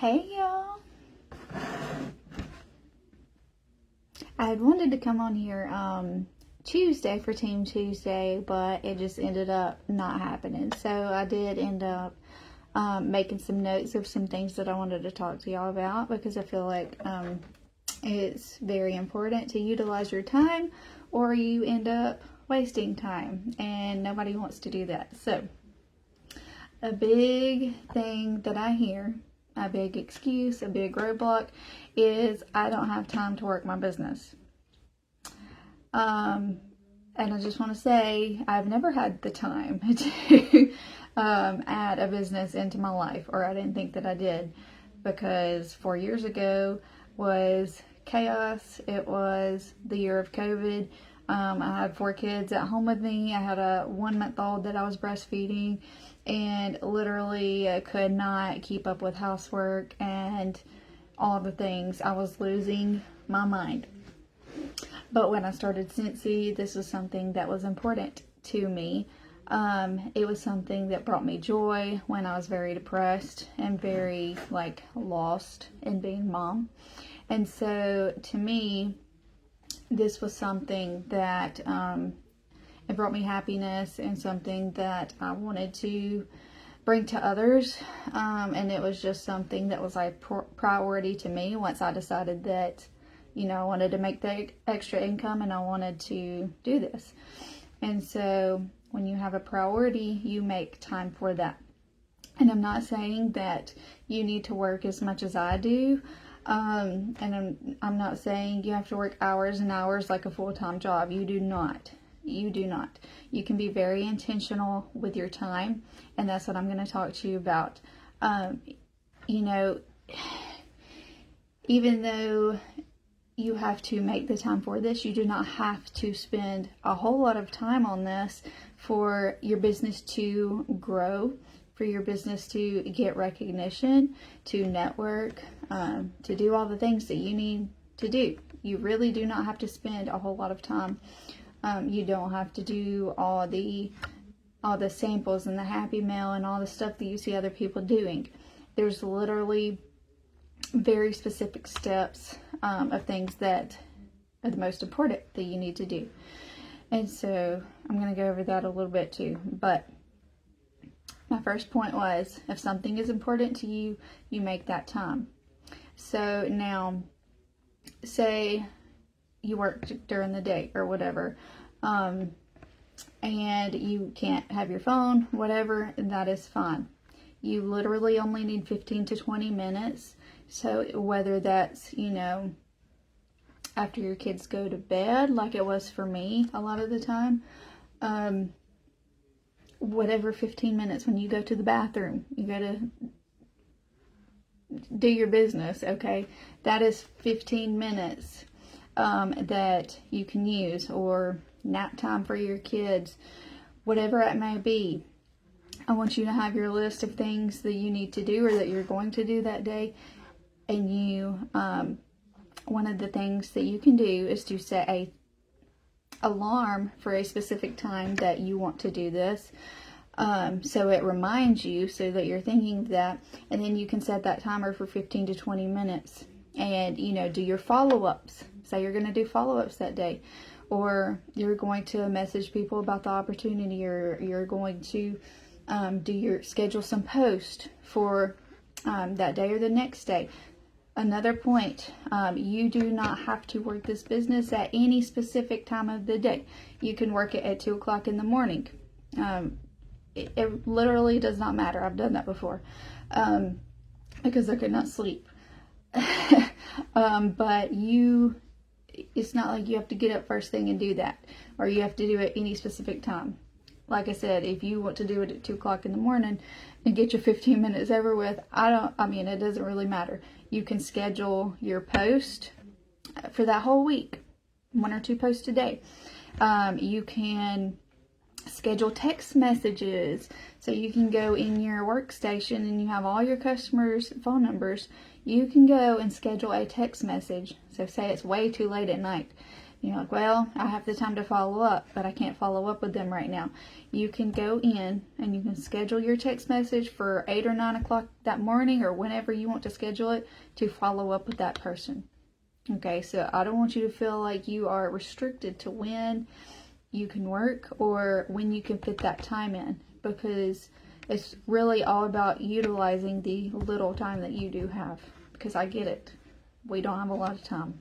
Hey y'all. I had wanted to come on here Tuesday for Team Tuesday, but it just ended up not happening. So I did end up making some notes of some things that I wanted to talk to y'all about, because I feel like it's very important to utilize your time, or you end up wasting time, and nobody wants to do that. So a big thing that I hear, a big excuse, a big roadblock, is I don't have time to work my business. And I just want to say, I've never had the time to add a business into my life, or I didn't think that I did, because 4 years ago was chaos. It was the year of COVID. I had 4 kids at home with me. I had a 1-month-old that I was breastfeeding, and literally I could not keep up with housework and all the things. I was losing my mind. But when I started Scentsy, this was something that was important to me. It was something that brought me joy when I was very depressed and very lost in being mom. And so to me, this was something that it brought me happiness, and something that I wanted to bring to others. And it was just something that was like priority to me once I decided that, I wanted to make the extra income and I wanted to do this. And so when you have a priority, you make time for that. And I'm not saying that you need to work as much as I do. And I'm not saying you have to work hours and hours like a full-time job. You do not. You do not. You can be very intentional with your time, and that's what I'm going to talk to you about. Even though you have to make the time for this, you do not have to spend a whole lot of time on this for your business to grow, for your business to get recognition, to network, to do all the things that you need to do. You really do not have to spend a whole lot of time. You don't have to do all the samples and the happy mail and all the stuff that you see other people doing. There's literally very specific steps of things that are the most important that you need to do. And so I'm going to go over that a little bit too. But my first point was, if something is important to you, you make that time. So now, say you work during the day or whatever, and you can't have your phone, whatever, that is fine. You literally only need 15 to 20 minutes. So whether that's, after your kids go to bed, like it was for me a lot of the time, whatever, 15 minutes when you go to the bathroom, you go to do your business, okay? That is 15 minutes that you can use, or nap time for your kids, whatever it may be. I want you to have your list of things that you need to do or that you're going to do that day. And you, one of the things that you can do is to set a alarm for a specific time that you want to do this. So it reminds you, so that you're thinking of that, and then you can set that timer for 15 to 20 minutes and, do your follow-ups. Say you're going to do follow-ups that day, or you're going to message people about the opportunity, or you're going to schedule some post for that day or the next day. Another point, you do not have to work this business at any specific time of the day. You can work it at 2 o'clock in the morning. It literally does not matter. I've done that before because I could not sleep. But it's not like you have to get up first thing and do that, or you have to do it any specific time. Like I said, if you want to do it at 2 o'clock in the morning and get your 15 minutes over with, it doesn't really matter. You can schedule your post for that whole week, 1 or 2 posts a day. You can schedule text messages, so you can go in your workstation and you have all your customers' phone numbers. You can go and schedule a text message. So say it's way too late at night You're like, well, I have the time to follow up, but I can't follow up with them right now. You can go in and you can schedule your text message for 8 or 9 o'clock that morning, or whenever you want to schedule it, to follow up with that person. Okay, so I don't want you to feel like you are restricted to when you can work or when you can fit that time in, because it's really all about utilizing the little time that you do have, because I get it. We don't have a lot of time.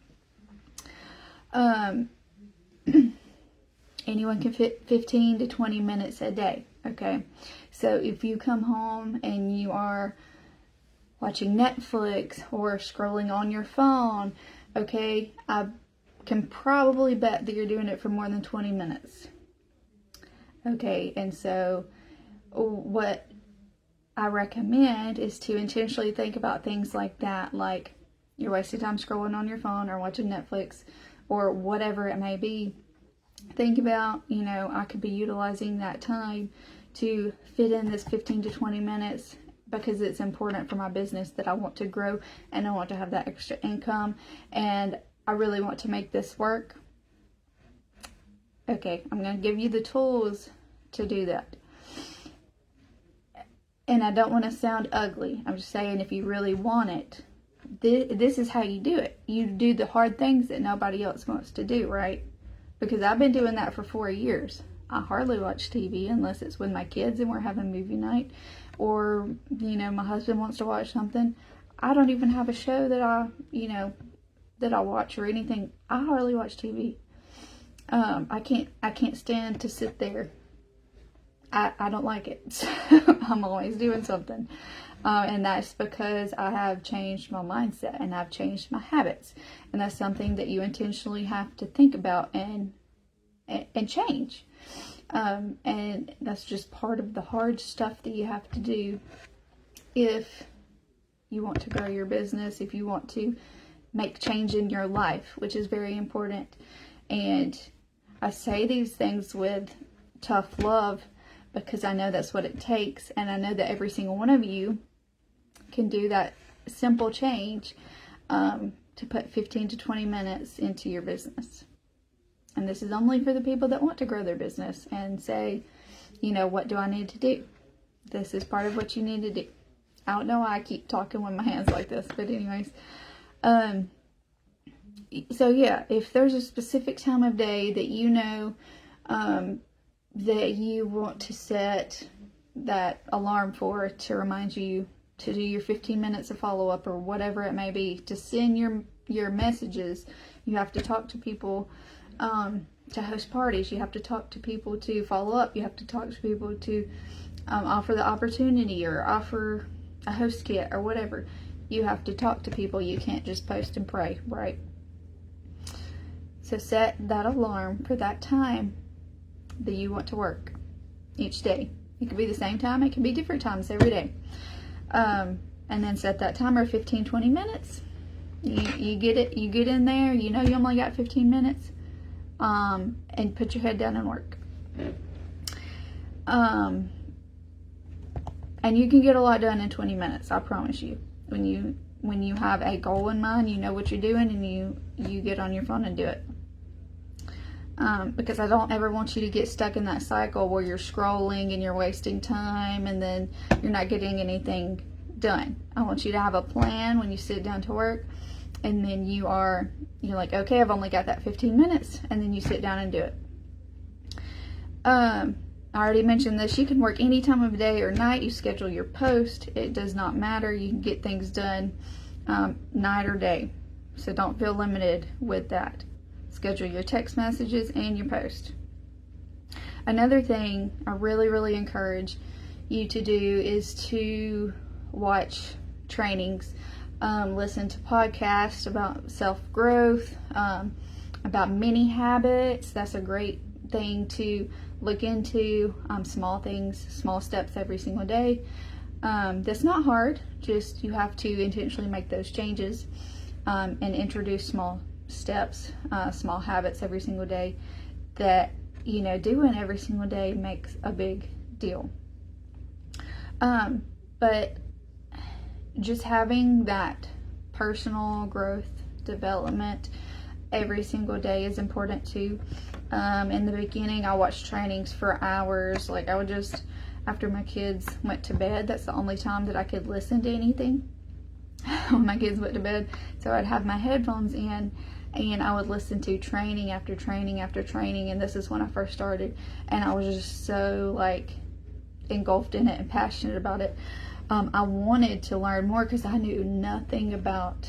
Anyone can fit 15 to 20 minutes a day. Okay, so if you come home and you are watching Netflix or scrolling on your phone, okay, I can probably bet that you're doing it for more than 20 minutes. Okay, and so what I recommend is to intentionally think about things like that, like you're wasting time scrolling on your phone or watching Netflix or whatever it may be. Think about, I could be utilizing that time to fit in this 15 to 20 minutes because it's important for my business that I want to grow and I want to have that extra income and I really want to make this work. Okay, I'm going to give you the tools to do that. And I don't want to sound ugly. I'm just saying, if you really want it, this is how you do it. You do the hard things that nobody else wants to do, right? Because I've been doing that for 4 years. I hardly watch TV unless it's with my kids and we're having movie night, or my husband wants to watch something. I don't even have a show that I watch or anything. I hardly watch TV. I can't stand to sit there. I don't like it. So I'm always doing something. And that's because I have changed my mindset and I've changed my habits. And that's something that you intentionally have to think about and change. And that's just part of the hard stuff that you have to do if you want to grow your business, if you want to make change in your life, which is very important. And I say these things with tough love because I know that's what it takes. And I know that every single one of you can do that simple change to put 15 to 20 minutes into your business. And this is only for the people that want to grow their business and say, what do I need to do? This is part of what you need to do. I don't know why I keep talking with my hands like this, but anyways. So yeah, if there's a specific time of day that that you want to set that alarm for to remind you to do your 15 minutes of follow-up or whatever it may be, to send your messages, you have to talk to people, to host parties, you have to talk to people to follow up, you have to talk to people to offer the opportunity or offer a host kit or whatever. You have to talk to people. You can't just post and pray, right? So set that alarm for that time that you want to work each day. It could be the same time, it can be different times every day. And then set that timer 15-20 minutes. You get in there, you only got 15 minutes, and put your head down and work. And you can get a lot done in 20 minutes, I promise you. When you have a goal in mind, you know what you're doing, and you get on your phone and do it. Because I don't ever want you to get stuck in that cycle where you're scrolling and you're wasting time and then you're not getting anything done. I want you to have a plan when you sit down to work, and then you're like, okay, I've only got that 15 minutes, and then you sit down and do it. I already mentioned this. You can work any time of day or night. You schedule your post. It does not matter. You can get things done night or day. So don't feel limited with that. Schedule your text messages and your post. Another thing I really, really encourage you to do is to watch trainings, listen to podcasts about self-growth, about mini habits. That's a great thing to look into. Small things, small steps every single day. That's not hard, just you have to intentionally make those changes and introduce small steps, small habits every single day that doing every single day makes a big deal. But just having that personal growth development every single day is important too. In the beginning, I watched trainings for hours. Like, I would just, after my kids went to bed, that's the only time that I could listen to anything, when my kids went to bed. So I'd have my headphones in, and I would listen to training after training after training. And this is when I first started, and I was just so like engulfed in it and passionate about it. I wanted to learn more because I knew nothing about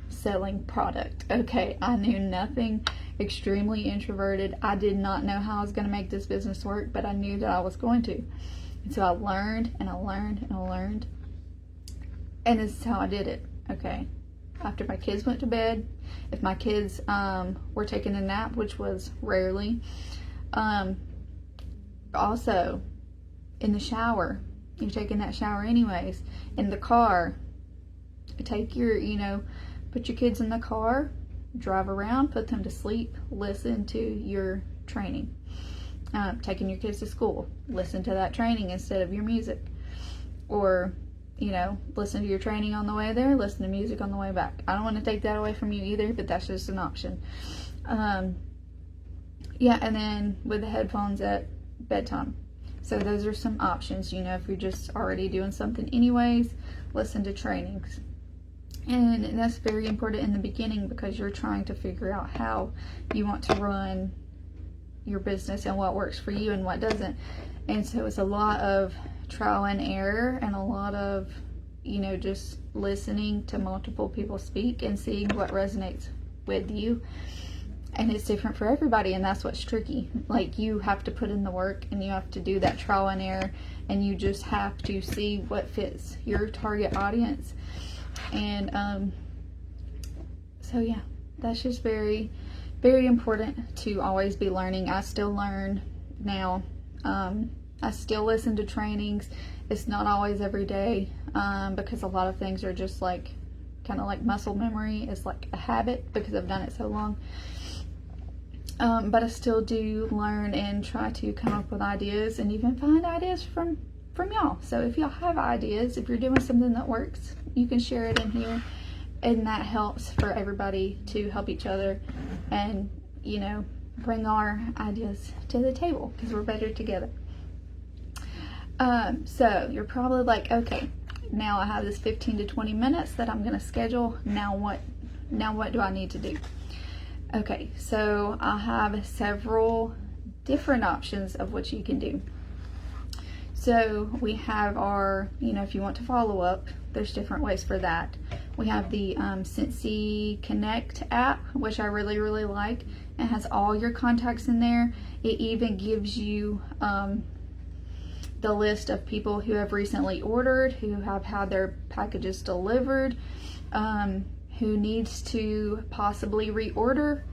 selling product. Okay, I knew nothing. Extremely introverted. I did not know how I was going to make this business work, but I knew that I was going to. And so I learned and I learned and I learned, and this is how I did it. Okay, after my kids went to bed, if my kids were taking a nap, which was rarely, also in the shower, you're taking that shower anyways, in the car, take your, put your kids in the car, drive around, put them to sleep, listen to your training. Taking your kids to school, listen to that training instead of your music. Or, listen to your training on the way there, listen to music on the way back. I don't want to take that away from you either, but that's just an option. Yeah, and then with the headphones at bedtime. So those are some options, if you're just already doing something anyways, listen to trainings. And that's very important in the beginning because you're trying to figure out how you want to run your business and what works for you and what doesn't. And so it's a lot of trial and error and a lot of, just listening to multiple people speak and seeing what resonates with you. And it's different for everybody, and that's what's tricky. Like, you have to put in the work and you have to do that trial and error, and you just have to see what fits your target audience. And so yeah, that's just very, very important to always be learning. I still learn now. I still listen to trainings. It's not always every day, because a lot of things are just like kind of like muscle memory. It's like a habit because I've done it so long. But I still do learn and try to come up with ideas and even find ideas from y'all. So if y'all have ideas, if you're doing something that works, you can share it in here, and that helps for everybody to help each other and, bring our ideas to the table because we're better together. So you're probably like, okay, now I have this 15 to 20 minutes that I'm going to schedule. Now what do I need to do? Okay, so I have several different options of what you can do. So we have our, if you want to follow up, there's different ways for that. We have the Scentsy Connect app, which I really, really like. It has all your contacts in there. It even gives you the list of people who have recently ordered, who have had their packages delivered, who needs to possibly reorder.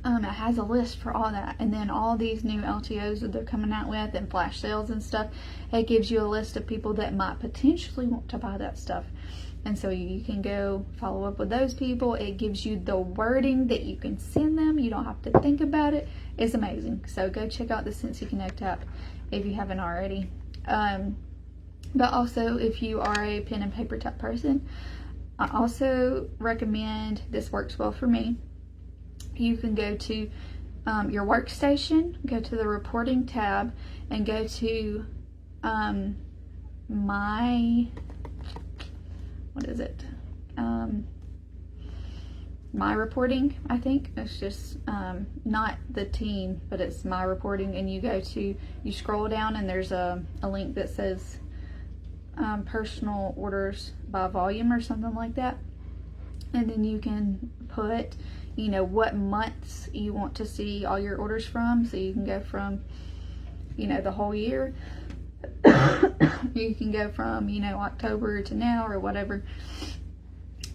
It has a list for all that, and then all these new LTOs that they're coming out with and flash sales and stuff, it gives you a list of people that might potentially want to buy that stuff. And so you can go follow up with those people. It gives you the wording that you can send them. You don't have to think about it. It's amazing. So go check out the Scentsy Connect app if you haven't already. But also, if you are a pen and paper type person, I also recommend, this works well for me, you can go to your workstation, go to the reporting tab, and go to my reporting, I think. It's just not the team, but it's my reporting, and you scroll down and there's a link that says personal orders by volume or something like that. And then you can put what months you want to see all your orders from. So you can go from the whole year. You can go from October to now or whatever,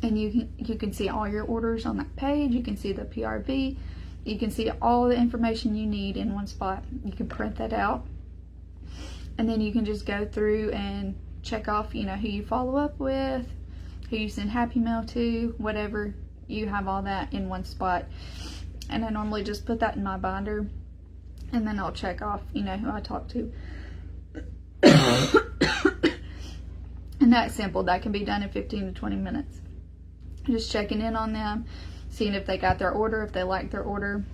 and you can see all your orders on that page. You can see the PRV. You can see all the information you need in one spot. You can print that out, and then you can just go through and check off who you follow up with, who you send happy mail to, whatever. You have all that in one spot. And I normally just put that in my binder, and then I'll check off who I talked to. And that's simple. That can be done in 15 to 20 minutes. Just checking in on them, seeing if they got their order, if they liked their order.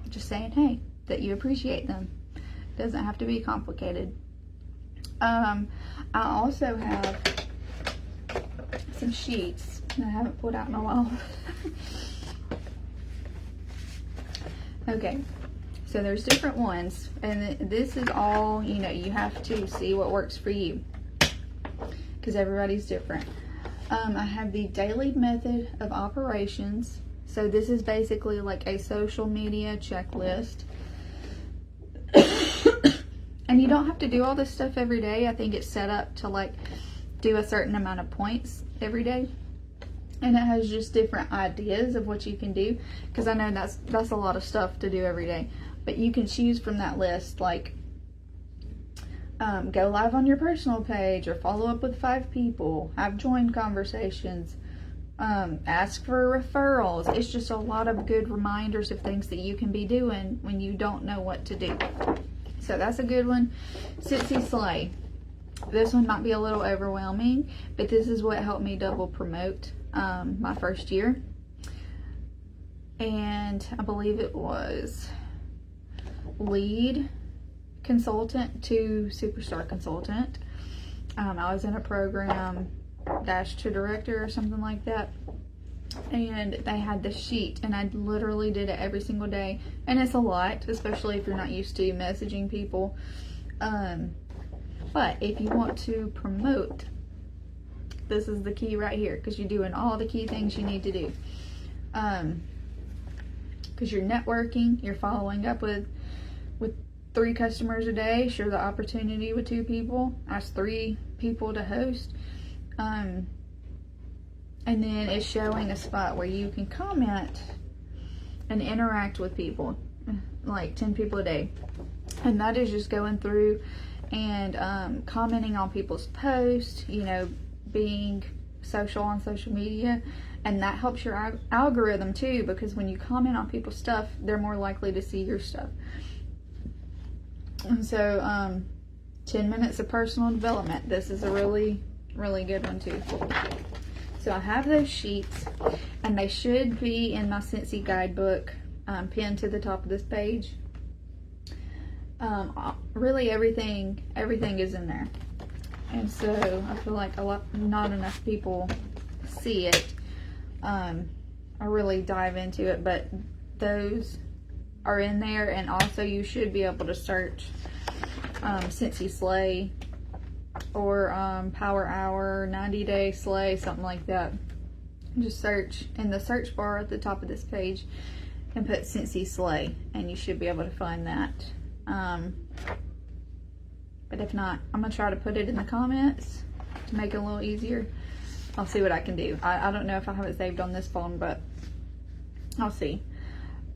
Just saying, hey, that you appreciate them. It doesn't have to be complicated. I also have some sheets that I haven't pulled out in a while. Okay, so there's different ones, and this is all, you know, you have to see what works for you, because everybody's different. I have the daily method of operations. So this is basically like a social media checklist. And you don't have to do all this stuff every day. I think it's set up to like do a certain amount of points every day. And it has just different ideas of what you can do. Because I know that's a lot of stuff to do every day. But you can choose from that list, like go live on your personal page, or follow up with 5 people, have joined conversations, ask for referrals. It's just a lot of good reminders of things that you can be doing when you don't know what to do. So that's a good one. Scentsy Slay. This one might be a little overwhelming, but this is what helped me double promote my first year. And I believe it was lead consultant to superstar consultant. I was in a program dash to director or something like that, and they had this sheet, and I literally did it every single day, and it's a lot, especially if you're not used to messaging people. But if you want to promote, this is the key right here, because you're doing all the key things you need to do. Because you're networking, you're following up with 3 customers a day, share the opportunity with 2 people, ask 3 people to host. And then it's showing a spot where you can comment and interact with people, like 10 people a day. And that is just going through and commenting on people's posts, you know, being social on social media. And that helps your algorithm too, because when you comment on people's stuff, they're more likely to see your stuff. And so 10 minutes of personal development. This is a really, really good one too. So I have those sheets, and they should be in my Scentsy guidebook, pinned to the top of this page. Really everything is in there. And so I feel like not enough people see it, or really dive into it, but those are in there. And also you should be able to search Scentsy Slay, or Power Hour, 90-day Slay, something like that. Just search in the search bar at the top of this page and put Scentsy Slay, and you should be able to find that. But if not, I'm gonna try to put it in the comments to make it a little easier. I'll see what I can do. I don't know if I have it saved on this phone, but I'll see.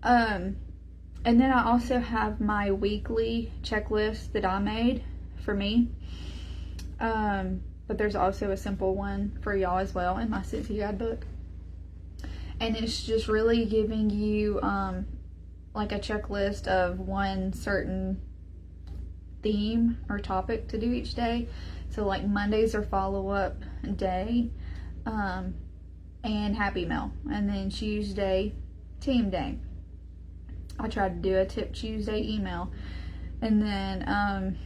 And then I also have my weekly checklist that I made for me. But there's also a simple one for y'all as well in my Scentsy guidebook. And it's just really giving you like a checklist of one certain theme or topic to do each day. So like Mondays are follow-up day, and Happy Mail. And then Tuesday, team day. I tried to do a Tip Tuesday email. And then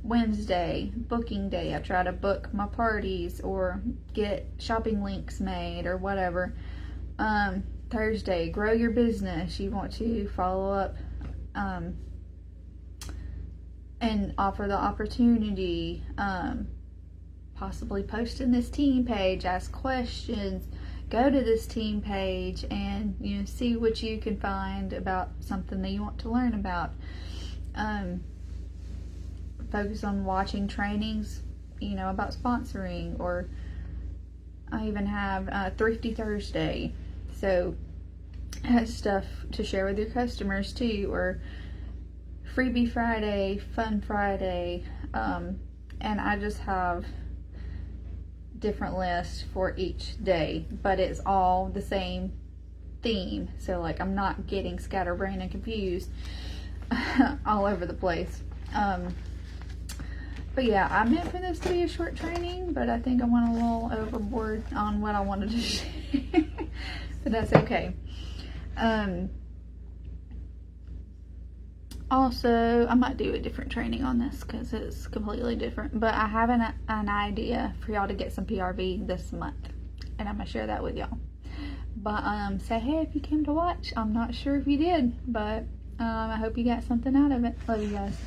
Wednesday, booking day. I try to book my parties or get shopping links made or whatever. Thursday, grow your business. You want to follow up and offer the opportunity, possibly post in this team page, ask questions, go to this team page, and you know, see what you can find about something that you want to learn about. Focus on watching trainings, you know, about sponsoring. Or I even have Thrifty Thursday, so it has stuff to share with your customers too, or Freebie Friday, Fun Friday, and I just have different lists for each day, but it's all the same theme, so like I'm not getting scatterbrained and confused all over the place. But yeah, I meant for this to be a short training, but I think I went a little overboard on what I wanted to share. But that's okay. Also, I might do a different training on this because it's completely different. But I have an idea for y'all to get some PRV this month, and I'm gonna share that with y'all. But say hey if you came to watch. I'm not sure if you did, but I hope you got something out of it. Love you guys.